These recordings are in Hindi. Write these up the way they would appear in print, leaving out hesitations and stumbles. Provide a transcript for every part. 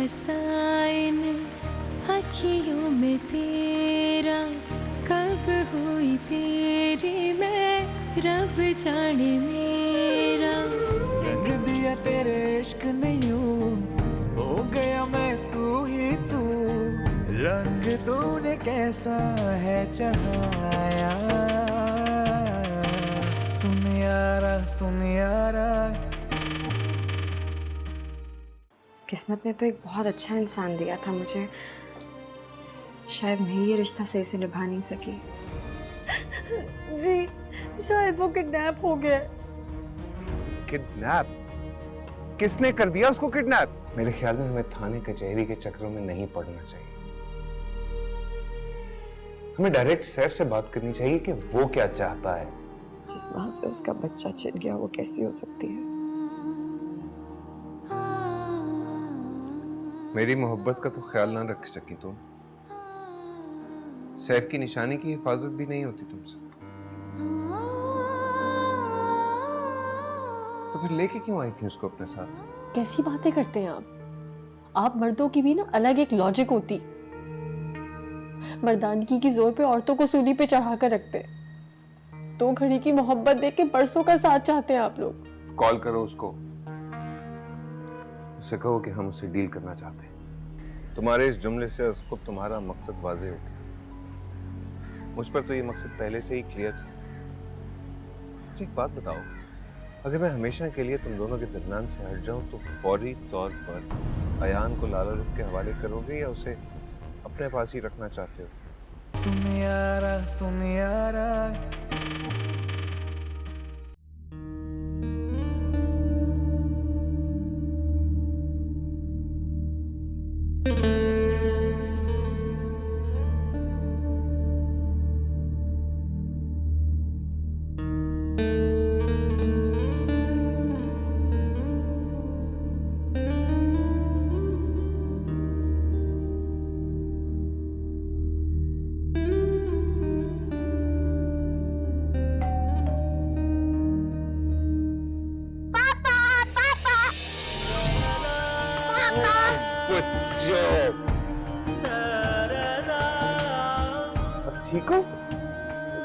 बसा इन अखियों में तेरा, कब हुई तेरी मैं रब जाने मेरा। रंग दिया तेरे इश्क ने यूं, हो गया मैं तू ही तू, रंग तूने कैसा है चढ़ाया। सुन यारा। किस्मत ने तो एक बहुत अच्छा इंसान दिया था मुझे, शायद मैं ये रिश्ता सही से निभा नहीं सकी। जी शायद वो किडनैप हो गया। किडनैप? किसने कर दिया उसको किडनैप? मेरे ख्याल में हमें थाने कचहरी के चक्रों में नहीं पड़ना चाहिए। हमें डायरेक्ट सैफ से बात करनी चाहिए कि वो क्या चाहता है। जिस माँ से उसका बच्चा छिन गया वो कैसी हो सकती है? मेरी मोहब्बत का तो ख्याल ना रख सकी तुम। सैफ की निशानी की हिफाजत भी नहीं होती तुमसे, तो फिर लेके क्यों आई थी उसको अपने साथ? कैसी बातें करते हैं आप मर्दों की भी ना अलग एक लॉजिक होती। मर्दानगी की जोर पे औरतों को सूली पे चढ़ा कर रखते। 2 घड़ी की मोहब्बत देख के बरसों का साथ चाहते हैं आप लोग। कॉल करो उसको, उससे कहो कि हम उससे डील करना चाहते हैं। तुम्हारे इस जुमले से उसको तुम्हारा मकसद वाजे हो गया। मुझ पर तो ये मकसद पहले से ही क्लियर था। मुझे एक बात बताओ, अगर मैं हमेशा के लिए तुम दोनों के दरमियान से हट जाऊं तो फौरी तौर पर अयान को लाला रुख के हवाले करोगे या उसे अपने पास ही रखना चाहते हो? सुन यारा। ठीक हो?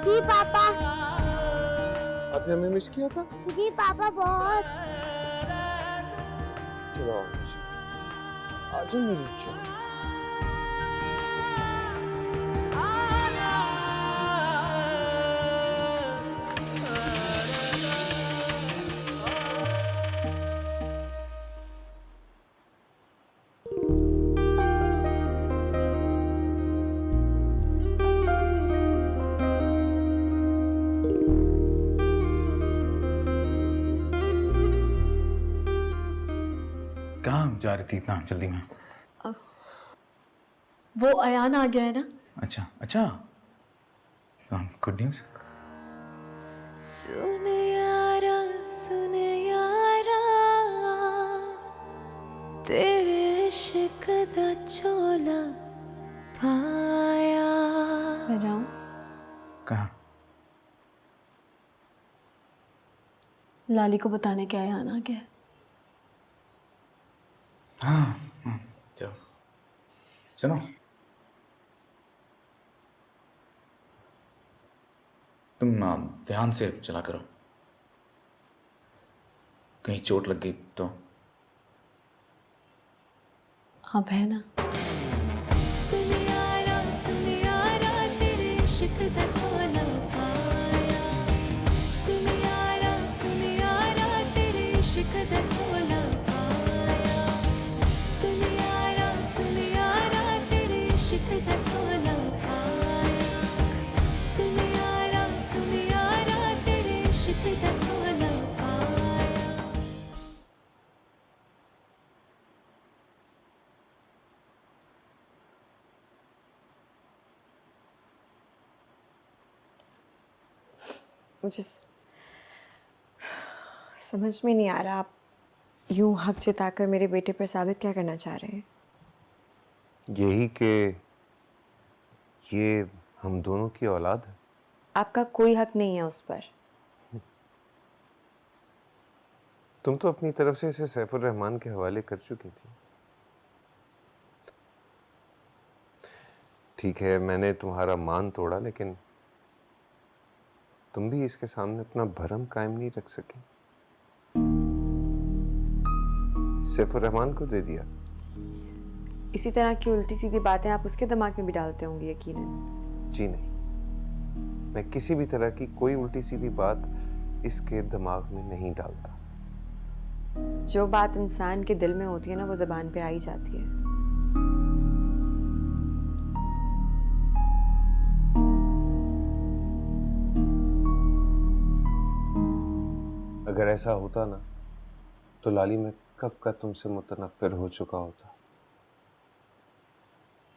जी पापा। आपने हमें मिस किया था? जी पापा बहुत। चलो आज मेरी चलो। कहाँ जा रही थी इतना जल्दी में? वो अयान आ गया है ना। अच्छा अच्छा, गुड न्यूज़। सुन यारा, तेरे इश्क दा चोला पाया। मैं जाऊं? कहाँ? लाली को बताने के अयान आ गया। हाँ जाओ। सुनो, तुम ध्यान से चला करो, कहीं चोट लग गई तो। अब है ना। सुन यारा, तेरे इश्क दा चोला पाया। सुन यारा, तेरे इश्क दा चोला पाया। सुन यारा, तेरे इश्क दा चोला पाया। सुन यारा, तेरे इश्क दा चोला पाया। मुझे समझ में नहीं आ रहा, आप यूं हक जताकर मेरे बेटे पर साबित क्या करना चाह रहे हैं? यही कि ये हम दोनों की औलाद है। आपका कोई हक नहीं है उस पर। तुम तो अपनी तरफ से इसे सैफुर रहमान के हवाले कर चुकी थी। ठीक है, मैंने तुम्हारा मान तोड़ा, लेकिन तुम भी इसके सामने अपना भरम कायम नहीं रख सकी। सैफुर रहमान को दे दिया। इसी तरह की उल्टी सीधी बातें आप उसके दिमाग में भी डालते होंगे यकीनन। जी नहीं, मैं किसी भी तरह की कोई उल्टी सीधी बात इसके दिमाग में नहीं डालता। जो बात इंसान के दिल में होती है ना, वो ज़बान पे आ ही जाती है। अगर ऐसा होता ना तो लाली मैं कब का तुमसे मुतनफ़िर हो चुका होता,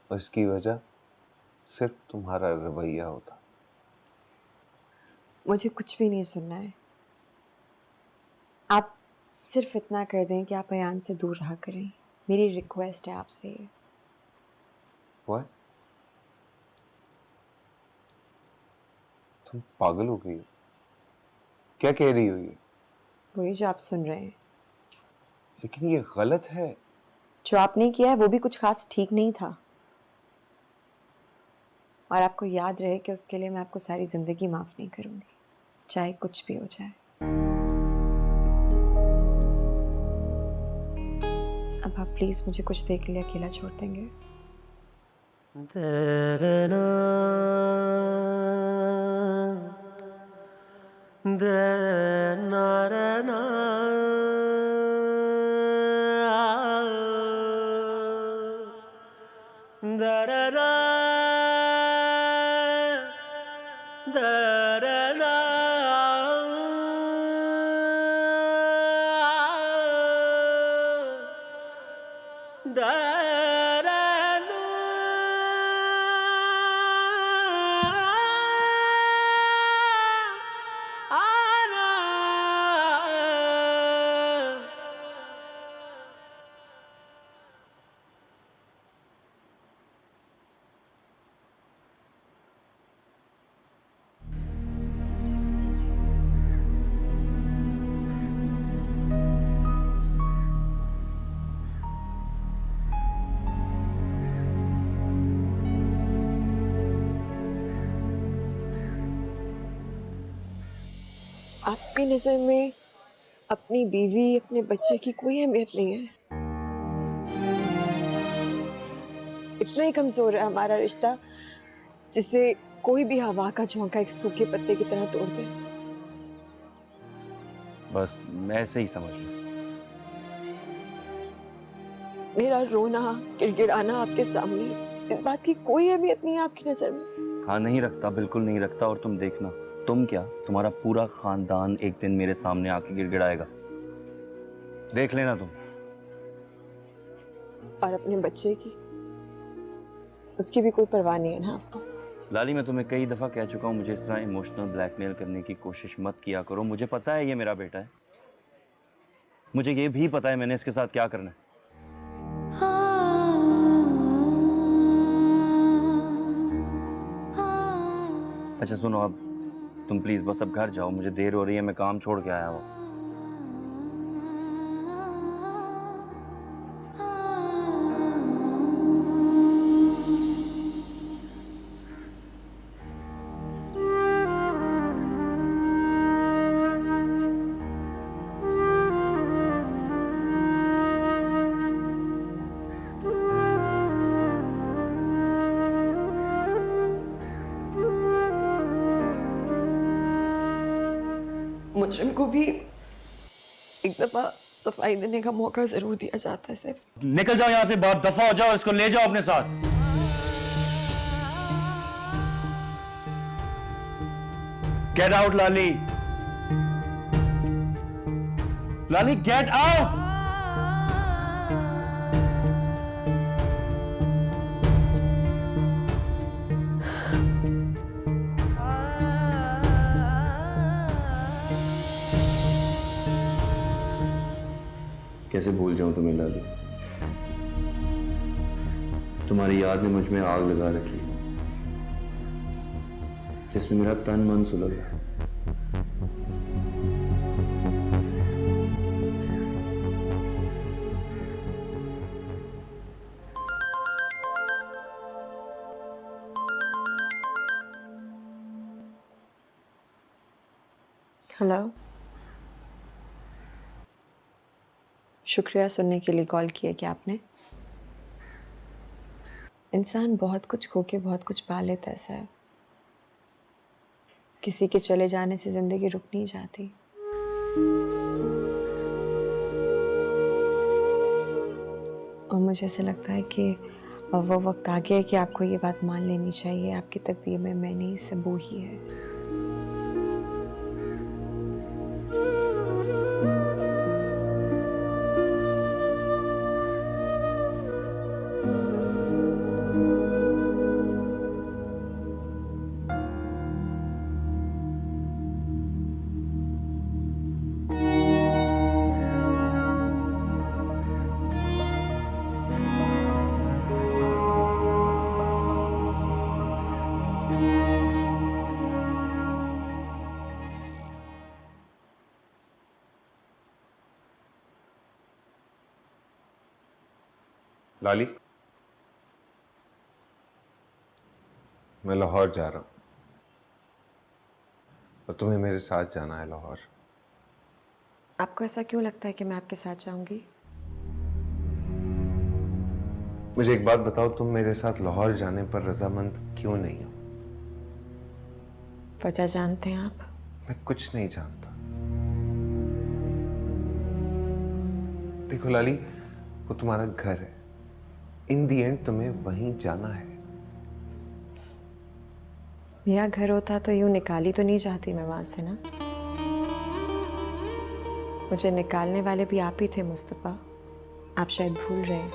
और इसकी वजह सिर्फ तुम्हारा रवैया होता। मुझे कुछ भी नहीं सुनना है। आप सिर्फ इतना कर दें कि आप अयान से दूर रहा करें। मेरी रिक्वेस्ट है आपसे ये। What? तुम पागल हो गई हो? क्या कह रही हो ये? वही जो आप सुन रहे हैं। लेकिन ये गलत है। जो आपने किया है वो भी कुछ खास ठीक नहीं था, और आपको याद रहे कि उसके लिए मैं आपको सारी जिंदगी माफ नहीं करूंगी, चाहे कुछ भी हो जाए। अब आप प्लीज मुझे कुछ देर के लिए अकेला छोड़ देंगे? आपकी नजर में अपनी बीवी, अपने बच्चे की कोई अहमियत नहीं है? इतना ही कमजोर है हमारा रिश्ता जिसे कोई भी हवा का झोंका एक सूखे पत्ते की तरह तोड़ दे? बस मैं ऐसे ही समझ लो। मेरा रोना, गिड़गिड़ाना आपके सामने, इस बात की कोई अहमियत नहीं है आपकी नजर में? हाँ, नहीं रखता, बिल्कुल नहीं रखता। और तुम देखना, तुम क्या, तुम्हारा पूरा खानदान एक दिन मेरे सामने आके गिड़गिड़ाएगा, देख लेना तुम। और अपने बच्चे की, उसकी भी कोई परवाह नहीं है ना आपको? लाली, मैं तुम्हें कई दफा कह चुका हूँ, मुझे इस तरह इमोशनल ब्लैकमेल करने की कोशिश मत किया करो। मुझे पता है ये मेरा बेटा है, मुझे ये भी पता है मैंने इसके साथ क्या करना है। अच्छा सुनो, अब तुम प्लीज बस अब घर जाओ, मुझे देर हो रही है, मैं काम छोड़ के आया हूँ। मुजरिम को भी एक दफा सफाई देने का मौका जरूर दिया जाता है सैफ। निकल जाओ यहाँ से, बहुत दफा हो जाओ, इसको ले जाओ अपने साथ। गेट आउट लाली, लाली गेट आउट। कैसे भूल जाऊं तुम्हें लाली, तुम्हारी याद ने मुझ में आग लगा रखी जिसमें मेरा तन मन सुलग है। हेलो, शुक्रिया सुनने के लिए कॉल किया क्या आपने? इंसान बहुत कुछ खो के बहुत कुछ पा लेता है साहब। किसी के चले जाने से जिंदगी रुक नहीं जाती। और मुझे ऐसा लगता है कि अब वो वक्त आ गया है कि आपको ये बात मान लेनी चाहिए, आपकी तकदीर में मैं नहीं सब वो ही है। लाली, मैं लाहौर जा रहा हूं और तुम्हें मेरे साथ जाना है लाहौर। आपको ऐसा क्यों लगता है कि मैं आपके साथ जाऊंगी? मुझे एक बात बताओ, तुम मेरे साथ लाहौर जाने पर रजामंद क्यों नहीं हो? वजह जानते हैं आप? मैं कुछ नहीं जानता। देखो लाली, वो तुम्हारा घर है। इन दी एंड तुम्हें वहीं जाना है। मेरा घर होता तो यूं निकाली तो नहीं जाती मैं वहां से ना। मुझे निकालने वाले भी आप ही थे मुस्तफा। आप शायद भूल रहे हैं।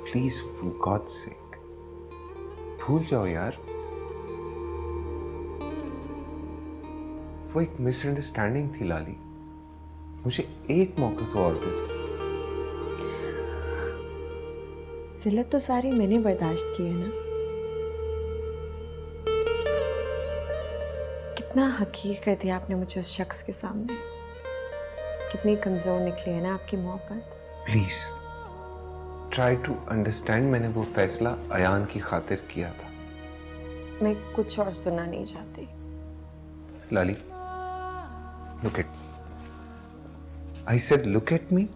प्लीज फॉर गॉड्स सेक भूल जाओ यार। वो एक मिसअंडरस्टैंडिंग थी लाली। मुझे एक मौका तो और दे दो। जिल्लत तो सारी मैंने बर्दाश्त की है ना। कितना हकीर कर दिया आपने मुझे उस शख्स के सामने। कितनी कमजोर निकली है ना आपकी मोहब्बत। Please try to understand. मैंने वो फैसला अयान की खातिर किया था। मैं कुछ और सुनना नहीं चाहती। Lali, look at I said look at me.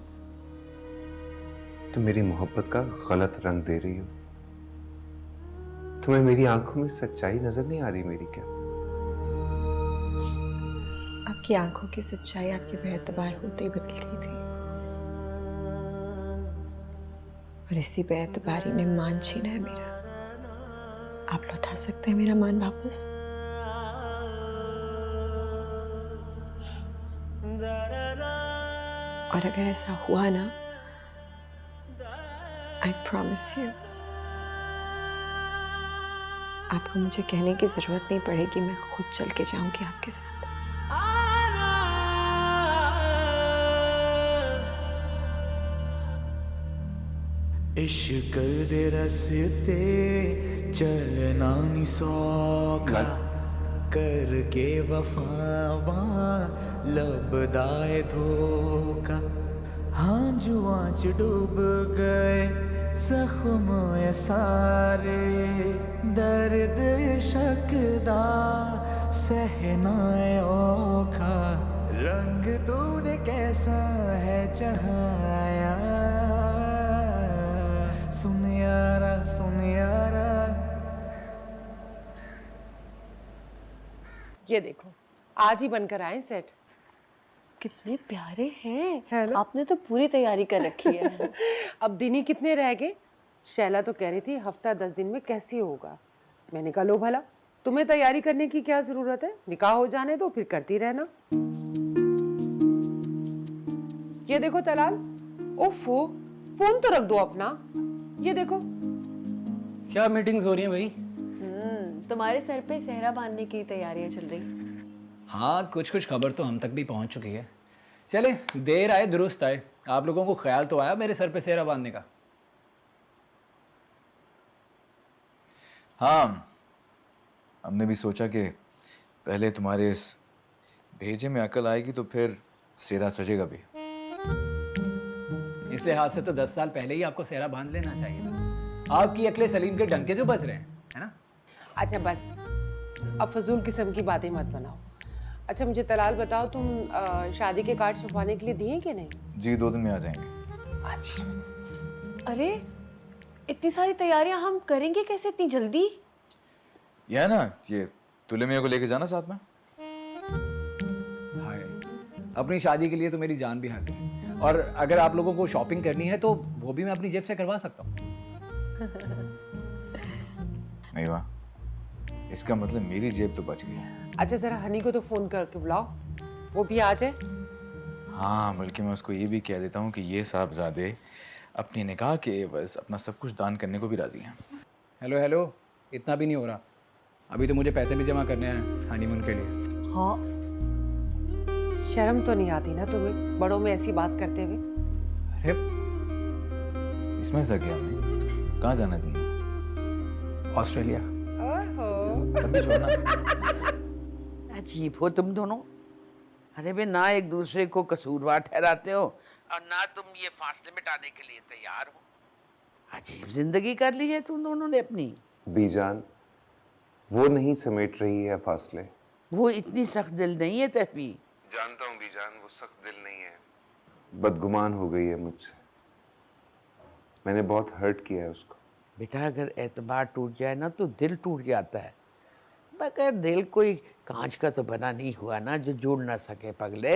तुम मेरी मोहब्बत का गलत रंग दे रही हो। तुम्हें मेरी आंखों में सच्चाई नजर नहीं आ रही मेरी क्या? आपकी आंखों की सच्चाई आपके बेएतबार होते ही बदल गई थी। और इसी बेएतबारी ने मान छीना है मेरा। आप लौटा सकते हैं मेरा मान वापस? और अगर ऐसा हुआ ना, आई प्रॉमिस यू, आपको मुझे कहने की जरूरत नहीं पड़ेगी। मैं खुद चल के जाऊंगी आपके साथ। इश्क दे रस्ते चलना नी सौखा करके वफावा लबदाए धोखा। हाँ जुआ च डूब गए जख्म ये सारे दर्द इश्क दा सहना औखा। रंग तूने कैसा है चढ़ाया सुन यारा सुन यारा। ये देखो आज ही बनकर आए सेट। कितने प्यारे हैं। है ना? आपने तो पूरी तैयारी कर रखी है। अब दिन ही कितने रह गए। शैला तो कह रही थी हफ्ता 10 दिन में कैसे होगा। मैंने कहा लो भला, तुम्हें तैयारी करने की क्या जरूरत है। निकाह हो जाने दो फिर करती रहना। ये देखो तलाल, ओफो फोन तो रख दो अपना। ये देखो क्या मीटिंग्स हो रही हैं भाई? तुम्हारे सर पे सेहरा बांधने की तैयारियां चल रही। हाँ, कुछ कुछ खबर तो हम तक भी पहुंच चुकी है। चले, देर आए दुरुस्त आए। आप लोगों को ख्याल तो आया मेरे सर पे सेहरा बांधने का? हाँ, हमने भी सोचा कि पहले तुम्हारे इस भेजे में अकल आएगी तो फिर सेहरा सजेगा भी। इस लिहाज से तो 10 साल पहले ही आपको सेहरा बांध लेना चाहिए था। आपकी अकले सलीम के डंके जो बज रहे हैं, है ना? अच्छा बस, अब फजूल किस्म की बातें मत बनाओ। अच्छा मुझे तलाल बताओ, तुम शादी के कार्ड छपवाने के लिए दिए कि नहीं? जी 2 दिन में आ जाएंगे। अच्छा। अरे इतनी सारी तैयारियां हम करेंगे कैसे इतनी जल्दी? ये है ना, ये तुले मियाँ को लेके जाना साथ में। हाय, अपनी शादी के लिए तो मेरी जान भी हाजिर है, और अगर आप लोगों को शॉपिंग करनी है तो वो भी मैं अपनी जेब से करवा सकता हूँ। नहीं वाह, इसका मतलब मेरी जेब तो बच गई। अच्छा जरा हनी को तो फोन करके बुलाओ, वो भी आ जाए। हाँ, बल्कि मैं उसको ये भी कह देता हूँ कि ये साहबजादे अपनी निकाह के बस अपना सब कुछ दान करने को भी राजी हैं। हेलो हेलो, इतना भी नहीं हो रहा, अभी तो मुझे पैसे भी जमा करने हैं हनीमून के लिए। हाँ, शर्म तो नहीं आती ना तुम्हें बड़ों में ऐसी बात करते हुए? अरे इसमें ऐसा क्या नहीं, कहाँ जाना है तुमने? ऑस्ट्रेलिया। कभी छोड़ना। अजीब हो तुम दोनों। अरे बे, ना एक दूसरे को कसूरवार ठहराते हो और ना तुम ये फासले मिटाने के लिए तैयार हो। अजीब जिंदगी कर ली है तुम दोनों ने अपनी। बीजान, वो नहीं समेट रही है फासले। वो इतनी सख्त दिल नहीं है तहफी। जानता हूँ बीजान, वो सख्त दिल नहीं है, बदगुमान हो गई है मुझसे। मैंने बहुत हर्ट किया है उसको। बेटा अगर एतबार टूट जाए ना तो दिल टूट जाता है, मगर दिल कोई कांच का तो बना नहीं हुआ ना जो जुड़ ना सके पगले।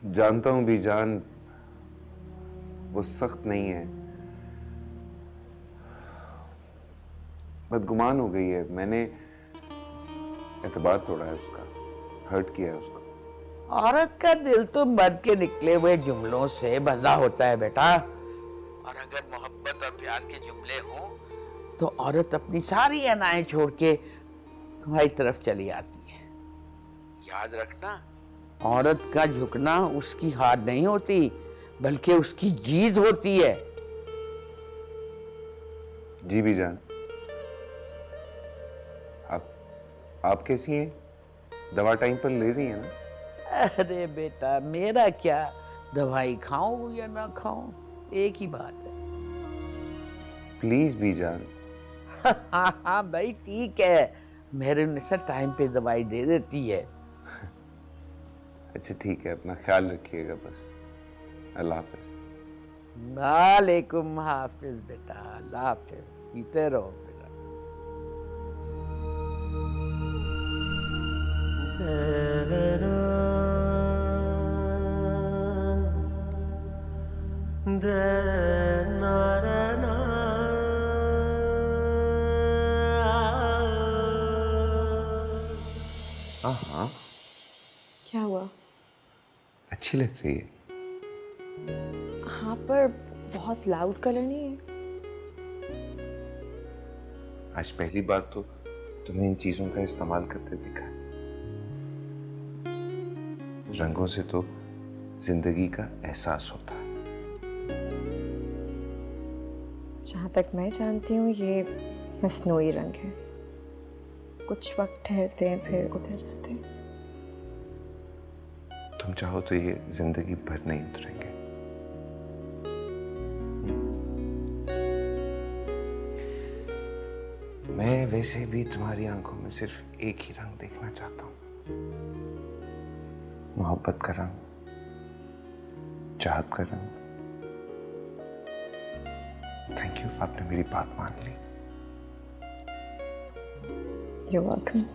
जानता हूँ बीजान, वो सख्त नहीं है, बदगुमान हो गई है। मैंने एतबार तोड़ा है उसका, हर्ट किया है उसको। औरत का दिल तो मर्द के निकले हुए जुमलों से बंधा होता है बेटा, और अगर मोहब्बत और प्यार के जुमले हों तो औरत अपनी सारी अनाएं छोड़ के तुम्हारी तरफ चली आती है। याद रखना, औरत का झुकना उसकी हार नहीं होती बल्कि उसकी जीत होती है। जी बीजान। आप कैसी हैं? दवा टाइम पर ले रही हैं ना? अरे बेटा मेरा क्या, दवाई खाऊं या ना खाऊं एक ही बात है। प्लीज बीजान। हाँ हाँ भाई ठीक है, मेरे निशा टाइम पे दवाई दे देती है। अच्छा ठीक है, अपना ख्याल रखिएगा बस। अल्लाह हाफिज। वालेकुम हाफिज बेटा, अल्लाह हाफिज, जीते रहो बेटा। हाँ, क्या हुआ? अच्छी लग रही है। हाँ, पर बहुत लाउड कलर नहीं है। आज पहली बार तो तुम्हें इन चीजों का इस्तेमाल करते देखा है। रंगों से तो जिंदगी का एहसास होता है। जहाँ तक मैं जानती हूँ ये मसनूई रंग है, कुछ वक्त ठहरते हैं फिर उतर जाते हैं। तुम चाहो तो ये जिंदगी भर नहीं उतरेंगे। मैं वैसे भी तुम्हारी आंखों में सिर्फ एक ही रंग देखना चाहता हूँ, मोहब्बत का रंग, चाहत का रंग। थैंक यू, आपने मेरी बात मान ली। You're welcome.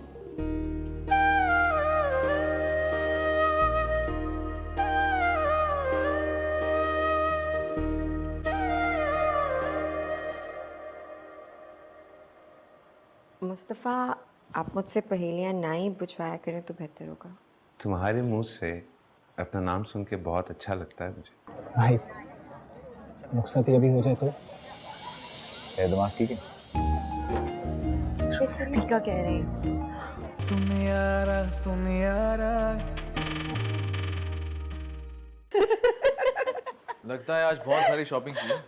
मुस्तफ़ा, आप मुझसे पहेलियाँ ना ही बुझवाया करें तो बेहतर होगा। तुम्हारे मुंह से अपना नाम सुन के बहुत अच्छा लगता है मुझे। भाई रुखसत ये भी हो जाए तो दिमाग ठीक है। क्या कह रहे हैं? सुन यारा लगता है आज बहुत सारी शॉपिंग की है।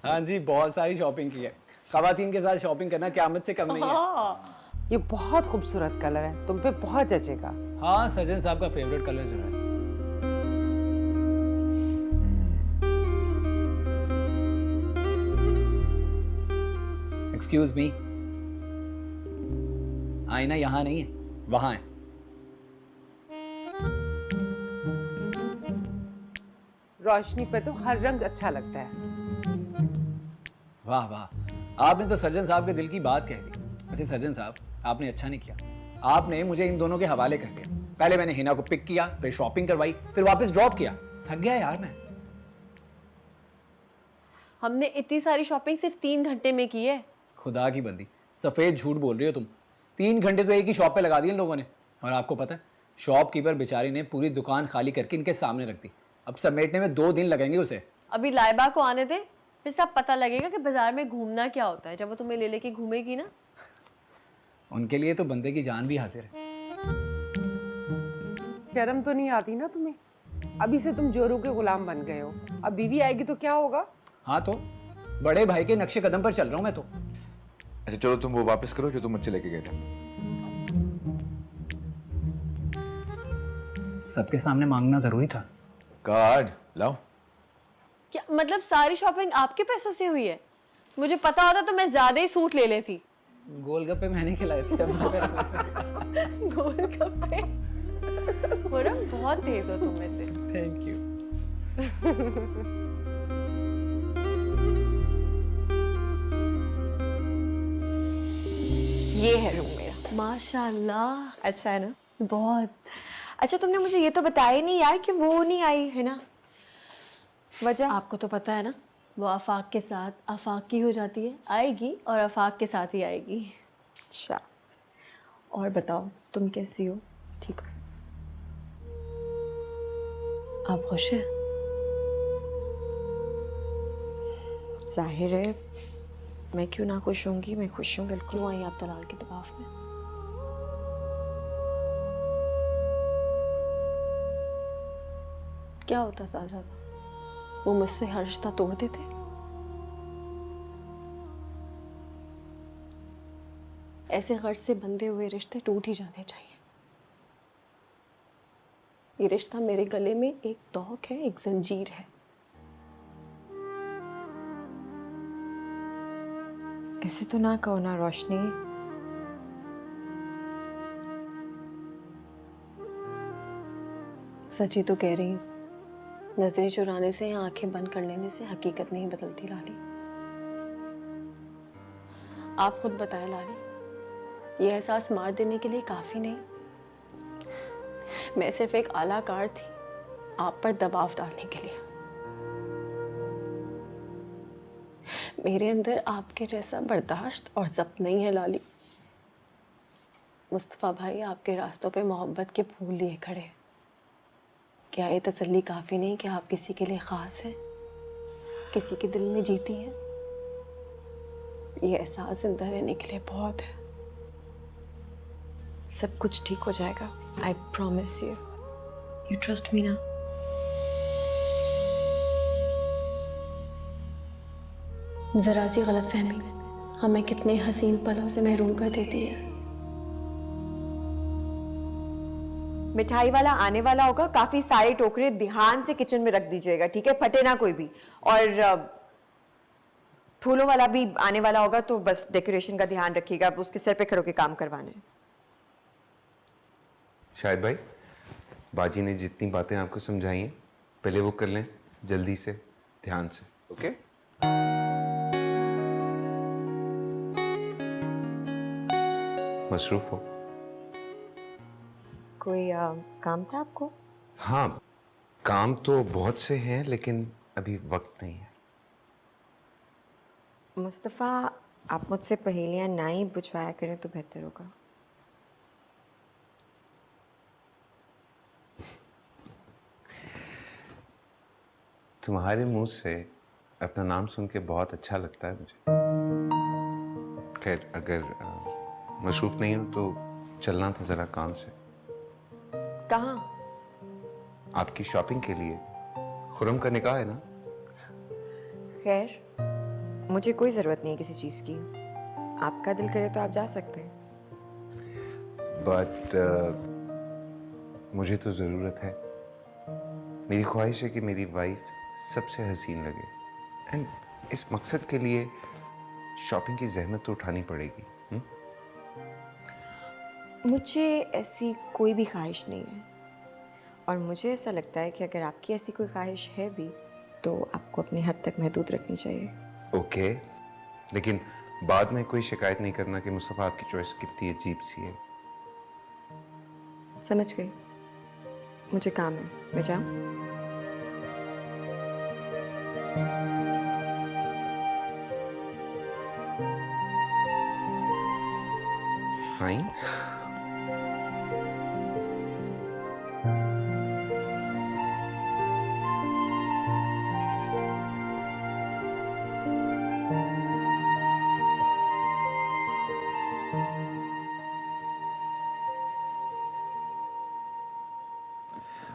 हाँ जी, बहुत सारी शॉपिंग की है। ख़वातीन के साथ शॉपिंग करना क़यामत से कम नहीं है। ये बहुत खूबसूरत कलर है, तुम पे बहुत जचेगा। हाँ, सजन साहब का फेवरेट कलर जो है। एक्सक्यूज मी, आईना यहाँ नहीं है, वहाँ है। रोशनी पे तो हर रंग अच्छा लगता है। वाह वाह, आपने तो सर्जन साहब के दिल की बात कह दी। वैसे सर्जन साहब, आपने अच्छा नहीं किया, आपने मुझे इन दोनों के हवाले कर दिया। पहले मैंने हिना को पिक किया, फिर शॉपिंग करवाई, फिर वापस ड्रॉप किया। थक गया यार मैं। हमने इतनी सारी शॉपिंग सिर्फ 3 घंटे में की है। खुदा की बंदी, सफेद झूठ बोल रही हो तुम। 3 घंटे तो एक ही शॉप पे लगा दिए इन लोगों ने। और आपको पता है, शॉपकीपर बेचारी ने पूरी दुकान खाली करके इनके सामने रख दी। अब समेटने में 2 दिन लगेंगे उसे। अभी लाइबा को आने दे, फिर सब पता लगेगा कि बाजार में घूमना क्या होता है जब वो तुम्हें ले लेके घूमेगी ना। उनके लिए तो बंदे की जान भी हाजिर है। शर्म तो नहीं आती ना तुम्हें? अभी से तुम जोरू के गुलाम बन गए हो, अब बीवी आएगी तो क्या होगा? हाँ तो बड़े भाई के नक्शे कदम पर चल रहा हूँ मैं तो। अच्छा चलो, तुम वो वापस करो जो तुम मुझसे लेके गए थे। सबके सामने मांगना जरूरी था। कार्ड लाओ। क्या मतलब सारी शॉपिंग आपके पैसों से हुई है? मुझे पता होता तो मैं ज्यादा ही सूट ले लेती। गोलगप्पे मैंने खिलाए थे अपने पैसों से। गोलगप्पे? खुरम बहुत तेज हो तुम में से। Thank you. ये है रूम मेरा। माशाल्लाह, अच्छा है ना? बहुत। अच्छा तुमने मुझे ये तो बताया ही नहीं यार कि वो नहीं आई है ना? वजह? आपको तो पता है ना, वो आफाक के साथ आफाक की हो जाती है, आएगी और आफाक के साथ ही आएगी। अच्छा, और बताओ तुम कैसी हो? ठीक हो? आप खुश हैं? जाहिर है, मैं क्यों ना खुश होंगी, मैं खुश हूँ बिल्कुल। क्यों आई आप दलाल के दबाव में? क्या होता साहबजादा, वो मुझसे हर रिश्ता तोड़ देते? ऐसे गर्ज से बंधे हुए रिश्ते टूट ही जाने चाहिए। ये रिश्ता मेरे गले में एक तोक है, एक जंजीर है। ऐसे तो ना कहो ना रोशनी। सच्ची तो कह रही हूँ, नजरें चुराने से या आंखें बंद कर लेने से हकीकत नहीं बदलती लाली। आप खुद बताएं लाली, ये एहसास मार देने के लिए काफी नहीं। मैं सिर्फ एक आलाकार थी आप पर दबाव डालने के लिए। मेरे अंदर आपके जैसा बर्दाश्त और ज़ब्त नहीं है लाली। मुस्तफ़ा भाई आपके रास्तों पे मोहब्बत के फूल लिए खड़े। क्या ये तसल्ली काफ़ी नहीं कि आप किसी के लिए ख़ास हैं, किसी के दिल में जीती हैं? ये एहसास जिंदा रहने के लिए बहुत है। सब कुछ ठीक हो जाएगा, I promise you. You trust me ना? ज़रा सी गलतफहमी हमें कितने हसीन पलों से महरूम कर देती है। मिठाई वाला आने वाला होगा, काफी सारे टोकरे ध्यान से किचन में रख दीजिएगा, ठीक है? फटे ना कोई भी। और फूलों वाला भी आने वाला होगा, तो बस डेकोरेशन का ध्यान रखिएगा, अब उसके सर पे खड़े होकर काम करवाना है। शाहिद भाई, बाजी ने जितनी बातें आपको समझाई हैं पहले वो कर लें, जल्दी से, ध्यान से। ओके? मसरूफ हो? कोई काम था आपको? हाँ, काम तो बहुत से हैं लेकिन अभी वक्त नहीं है। मुस्तफ़ा, आप मुझसे पहेलियाँ ना ही बुझवाया करें तो बेहतर होगा। तुम्हारे मुंह से अपना नाम सुन के बहुत अच्छा लगता है मुझे। खैर, अगर मसरूफ नहीं हो तो चलना था ज़रा काम से। कहाँ? आपकी शॉपिंग के लिए। खुरम का निकाह है ना? खैर, मुझे कोई ज़रूरत नहीं है किसी चीज़ की। आपका दिल करे तो आप जा सकते हैं। बट मुझे तो ज़रूरत है। मेरी ख्वाहिश है कि मेरी वाइफ सबसे हसीन लगे, एंड इस मकसद के लिए शॉपिंग की जहमत तो उठानी पड़ेगी। मुझे ऐसी कोई भी ख्वाहिश नहीं है, और मुझे ऐसा लगता है कि अगर आपकी ऐसी कोई ख्वाहिश है भी तो आपको अपनी हद तक महदूद रखनी चाहिए। ओके, लेकिन बाद में कोई शिकायत नहीं करना कि मुस्तफ़ा आपकी चॉइस कितनी अजीब सी है। समझ गई, मुझे काम है, मैं जाऊँ? फाइन।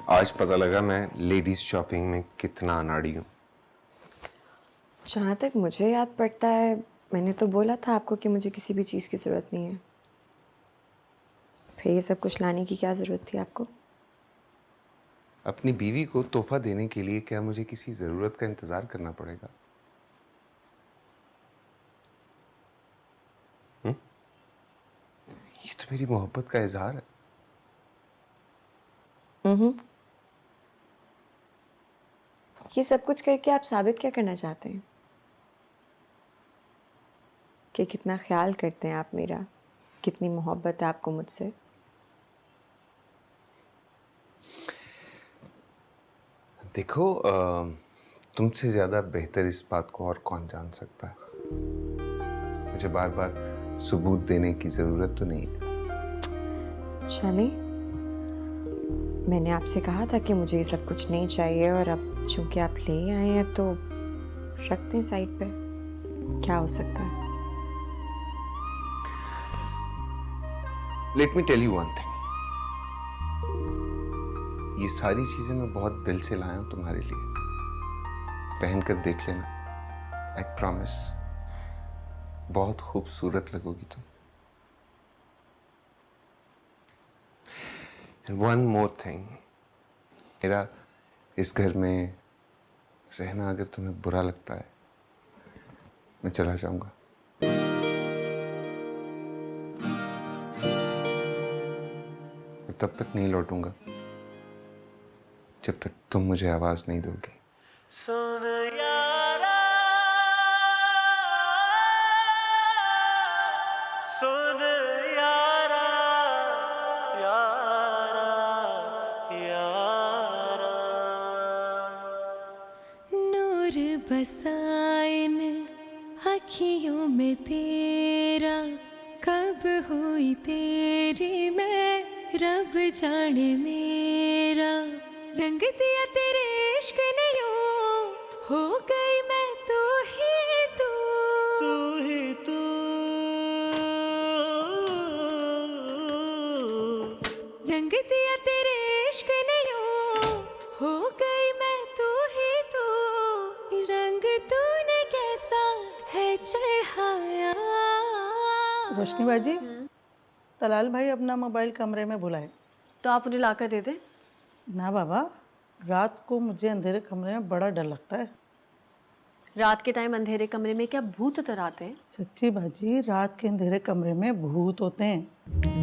आज पता लगा मैं लेडीज शॉपिंग में कितना अनाड़ी हूँ। जहाँ तक मुझे याद पड़ता है मैंने तो बोला था आपको कि मुझे किसी भी चीज़ की ज़रूरत नहीं है। फिर ये सब कुछ लाने की क्या ज़रूरत थी आपको? अपनी बीवी को तोहफा देने के लिए क्या मुझे किसी ज़रूरत का इंतज़ार करना पड़ेगा? ये तो मेरी मोहब्बत का इजहार है। ये सब कुछ करके आप साबित क्या करना चाहते हैं? कि कितना ख्याल करते हैं आप मेरा, कितनी मोहब्बत है आपको मुझसे। देखो, तुमसे ज़्यादा बेहतर इस बात को और कौन जान सकता है। मुझे बार बार सबूत देने की ज़रूरत तो नहीं है। चले, मैंने आपसे कहा था कि मुझे ये सब कुछ नहीं चाहिए और अब चूंकि आप ले आए हैं तो रखते हैं साइड पे। क्या हो सकता है? Let me tell you one thing. ये सारी चीजें मैं बहुत दिल से लाया हूं तुम्हारे लिए। पहनकर देख लेना, आई प्रॉमिस, बहुत खूबसूरत लगोगी तुम। एंड वन मोर थिंग, मेरा इस घर में रहना अगर तुम्हें बुरा लगता है, मैं चला जाऊंगा। मैं तब तक नहीं लौटूंगा जब तक तुम मुझे आवाज नहीं दोगी। सुन यारा, सुन यारा, यारा, यारा। नूर बसाइन अखियों में तेरा, कब हुई तेरी मैं रब जाने मेरा। रंग दिया तेरे इश्क ने यूं, हो गई मैं तू ही तू, तू ही तू। रंग दिया तेरे इश्क ने यूं, हो गई मैं तू ही तू। रंग तूने कैसा है चढ़ाया। रोशनी बाजी, तलाल भाई अपना मोबाइल कमरे में भुलाए। तो आप उन्हें लाकर दे दें। ना बाबा, रात को मुझे अंधेरे कमरे में बड़ा डर लगता है। रात के टाइम अंधेरे कमरे में क्या भूत उतर आते हैं? सच्ची बाजी, रात के अंधेरे कमरे में भूत होते हैं।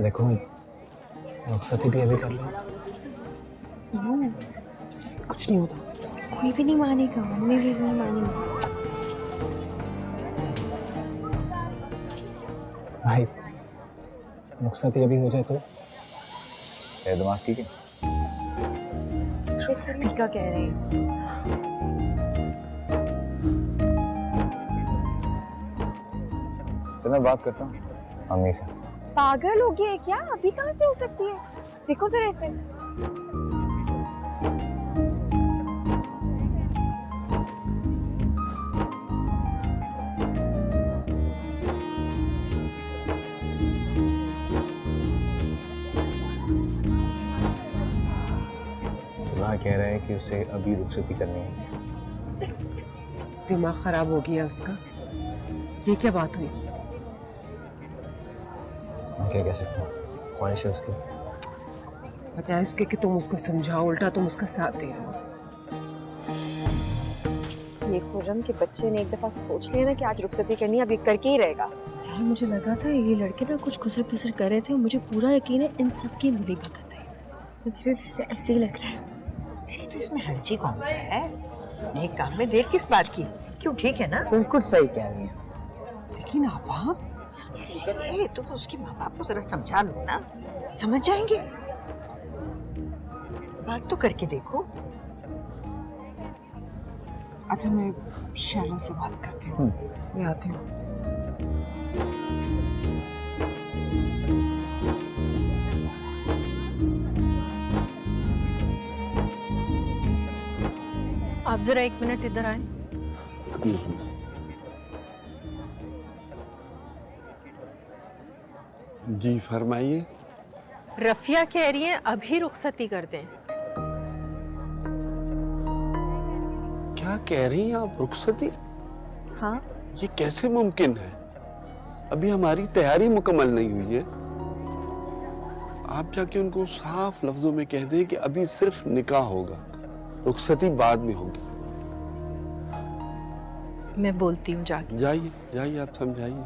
देखो रुखसती भी अभी कर लो। कुछ नहीं होता। कोई भी नहीं मानेगा, मम्मी भी नहीं मानेगी। भाई रुखसती अभी हो जाए तो तेरा दिमाग ठीक है? रुखसती का कह रहे हैं। तो मैं बात करता हूँ अम्मी से। पागल हो गया है क्या? अभी कहाँ से हो सकती है? देखो जरा इसे। दूल्हा कह रहा है कि उसे अभी रुखसती करनी है। दिमाग खराब हो गया उसका। ये क्या बात हुई? मैं क्या कह सकता हूँ, ख्वाहिश है उसकी। बजाय उसके कि तुम उसको समझाओ, उल्टा तुम उसका साथ दे रहे हो। ये खुर्रम के बच्चे ने एक दफा सोच लिया ना कि आज रुखसती करनी है, अब ये करके ही रहेगा। यार मुझे लगा था ये लड़के ना कुछ खुसर पुसर कर रहे थे, मुझे पूरा यकीन है इन सब की मिली भगत है। मुझे भी वैसे ऐसे ही लग रहा है। तो इसमें हर्जी कौन सा है? नेक काम में देर किस बात की? क्यों, ठीक है ना? बिल्कुल सही कह रही है। लेकिन आपा तो उसके माँ बाप को जरा समझा लो ना, समझ जाएंगे। बात तो करके देखो। अच्छा मैं शैला से बात करती हूँ, मैं आती हूँ। आप जरा 1 मिनट इधर आए। जी फरमाइए। रफिया कह रही है अभी रुखसती कर दें। क्या कह रही हैं आप, रुखसती? हाँ। ये कैसे मुमकिन है? अभी हमारी तैयारी मुकम्मल नहीं हुई है। आप जाके उनको साफ लफ्जों में कह दें कि अभी सिर्फ निकाह होगा, रुखसती बाद में होगी। मैं बोलती हूँ जाके। जाइए जाइए, आप समझाइए।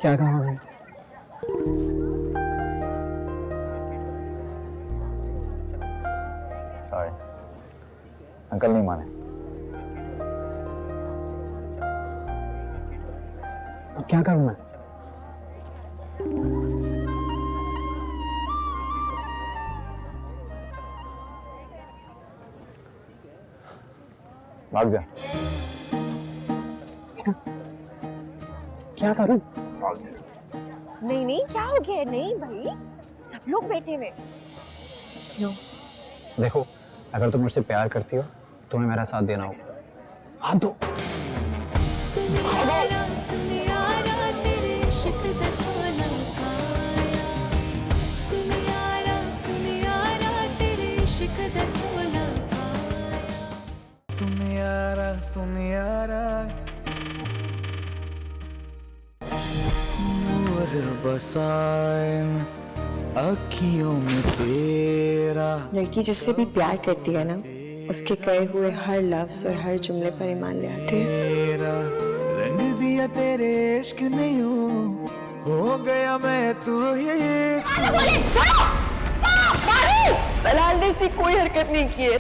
क्या कहा भाई? सॉरी, अंकल नहीं माने। अब क्या करूं मैं? भाग जा। क्या करूं? नहीं नहीं, क्या हो गया? नहीं भाई, सब लोग बैठे हुए। क्यों? देखो, अगर तुम मुझसे प्यार करती हो तुम्हें मेरा साथ देना होगा। हाथ दो। सुनियारा नूर बसाइन अखियों में तेरा। लड़की जिससे भी प्यार करती है ना, उसके कहे हुए हर लफ्ज और हर जुमले पर ईमान ले आती है। तेरा रंग दिया तेरे इश्क ने यूं, हो गया मैं तू ही। तलाल ने ऐसी कोई हरकत नहीं की है।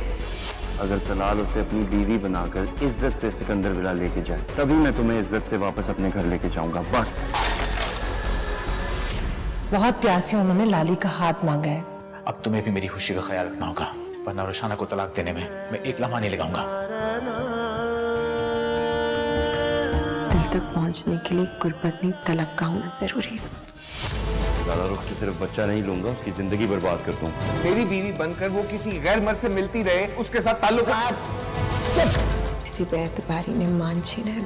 अगर तलाल उसे अपनी बीवी बनाकर इज्जत से सिकंदर विला लेके जाए, तभी मैं तुम्हें इज्जत से वापस अपने घर लेके जाऊंगा, बस। बहुत प्यार से उन्होंने लाली का हाथ मांगा है। अब तुम्हें भी मेरी खुशी का ख्याल रखना होगा, वरना रुशाना को तलाक देने में मैं एक लम्हा नहीं लगाऊंगा। दिल तक पहुंचने के लिए गुर्बत नहीं, तलब का होना जरूरी है। लाला रुख से सिर्फ बच्चा नहीं लूंगा, उसकी जिंदगी बर्बाद कर दूंगा। मेरी बीवी बनकर वो किसी गैर मर्द से मिलती रहे, उसके साथ ताल्लुकात। किसी बेएतबारी ने मान छीना है।